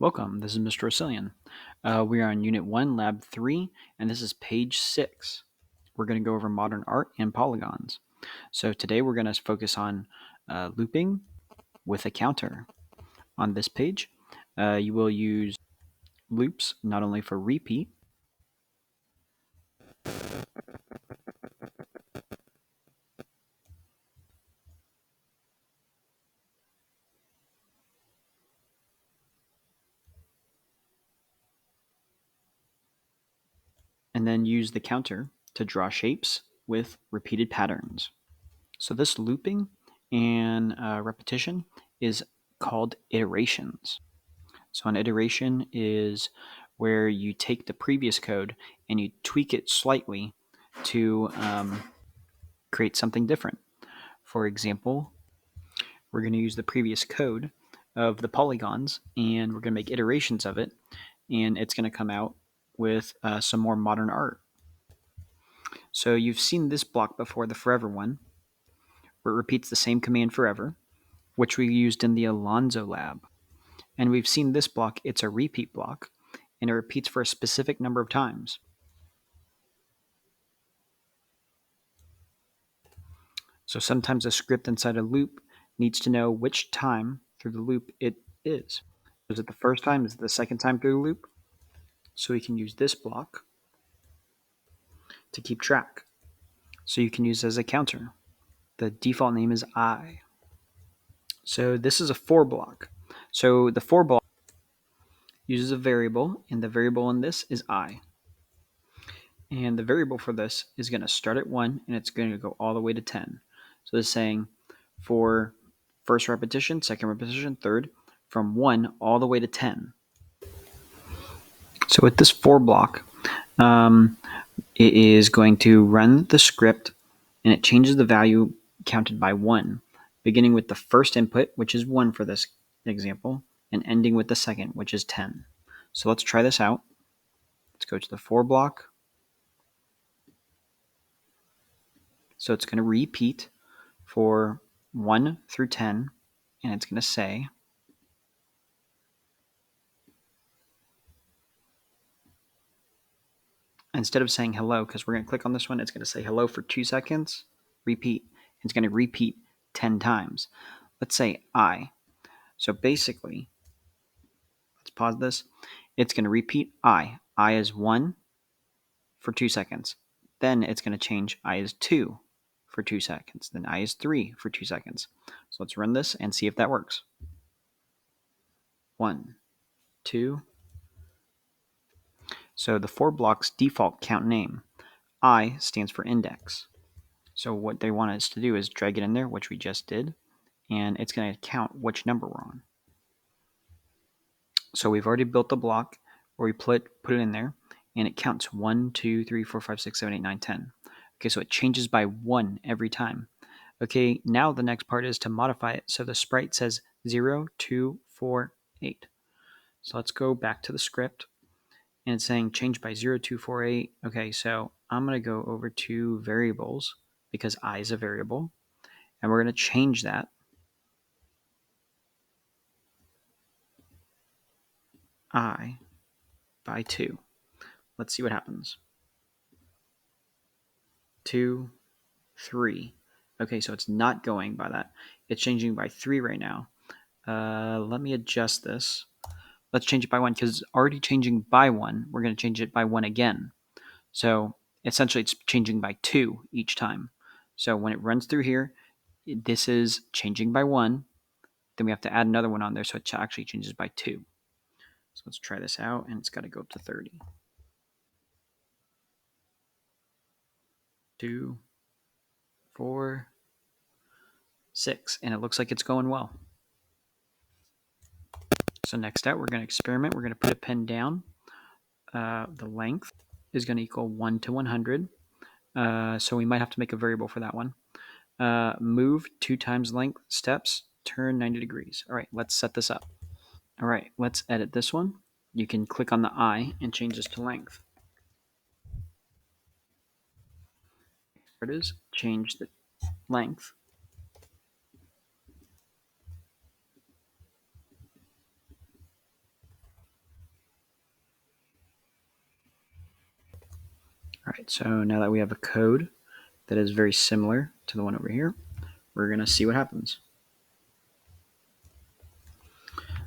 Welcome, this is Mr. Rosilian. We are on Unit 1, Lab 3, and this is page 6. We're going to go over modern art and polygons. So today we're going to focus on looping with a counter. On this page, you will use loops not only for repeat, and then use the counter to draw shapes with repeated patterns. So this looping and repetition is called iterations. So an iteration is where you take the previous code and you tweak it slightly to create something different. For example, we're going to use the previous code of the polygons and we're going to make iterations of it, and it's going to come out with some more modern art. So you've seen this block before, the forever one, where it repeats the same command forever, which we used in the Alonzo lab. And we've seen this block, it's a repeat block, and it repeats for a specific number of times. So sometimes a script inside a loop needs to know which time through the loop it is. Is it the first time? Is it the second time through the loop? So we can use this block to keep track. So you can use it as a counter. The default name is I. So this is a for block. So the for block uses a variable, and the variable in this is I. And the variable for this is going to start at 1, and it's going to go all the way to 10. So it's saying for first repetition, second repetition, third, from 1 all the way to 10. So with this for block, it is going to run the script, and it changes the value counted by 1, beginning with the first input, which is 1 for this example, and ending with the second, which is 10. So let's try this out. Let's go to the for block. So it's going to repeat for 1 through 10, and it's going to say, instead of saying hello, because we're going to click on this one, it's going to say hello for 2 seconds, repeat. It's going to repeat 10 times. Let's say I. So basically, let's pause this. It's going to repeat I. I is 1 for 2 seconds. Then it's going to change I is 2 for 2 seconds. Then I is 3 for 2 seconds. So let's run this and see if that works. 1, 2. So the for block's default count name, I, stands for index. So what they want us to do is drag it in there, which we just did, and it's going to count which number we're on. So we've already built the block where we put it in there, and it counts 1, 2, 3, 4, 5, 6, 7, 8, 9, 10. Okay, so it changes by 1 every time. Okay, now the next part is to modify it so the sprite says 0, 2, 4, 8. So let's go back to the script, and it's saying change by 0, 2, 4, 8. Okay, so I'm going to go over to variables because I is a variable, and we're going to change that I by 2. Let's see what happens. 2, 3. Okay, so it's not going by that. It's changing by 3 right now. Let me adjust this. Let's change it by 1 because it's already changing by 1. We're going to change it by 1 again. So essentially it's changing by 2 each time. So when it runs through here, this is changing by 1. Then we have to add another one on there so it actually changes by 2. So let's try this out, and it's got to go up to 30. 2, 4, 6, and it looks like it's going well. So next out, we're going to experiment. We're going to put a pen down. The length is going to equal 1 to 100. So we might have to make a variable for that one. Move 2 times length steps, turn 90 degrees. All right, let's set this up. All right, let's edit this one. You can click on the I and change this to length. There it is. Change the length. right, so now that we have a code that is very similar to the one over here, we're going to see what happens.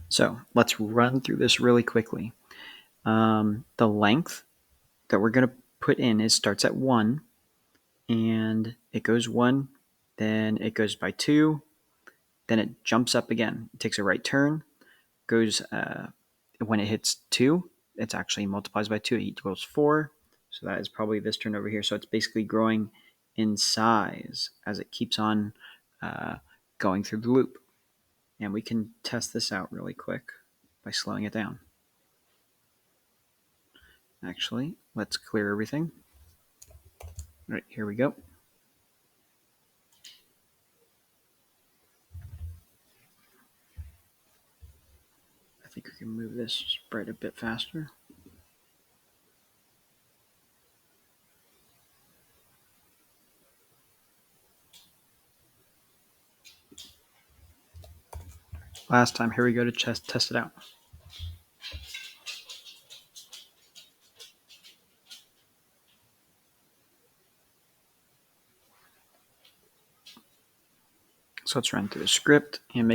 So let's run through this really quickly. The length that we're going to put in starts at 1, and it goes 1, then it goes by 2, then it jumps up again. It takes a right turn, goes when it hits 2, it's actually multiplies by 2, it equals 4. So that is probably this turn over here. So it's basically growing in size as it keeps on going through the loop. And we can test this out really quick by slowing it down. Actually, let's clear everything. All right, here we go. I think we can move this sprite a bit faster. Last time, here we go to test it out. So let's run through the script and make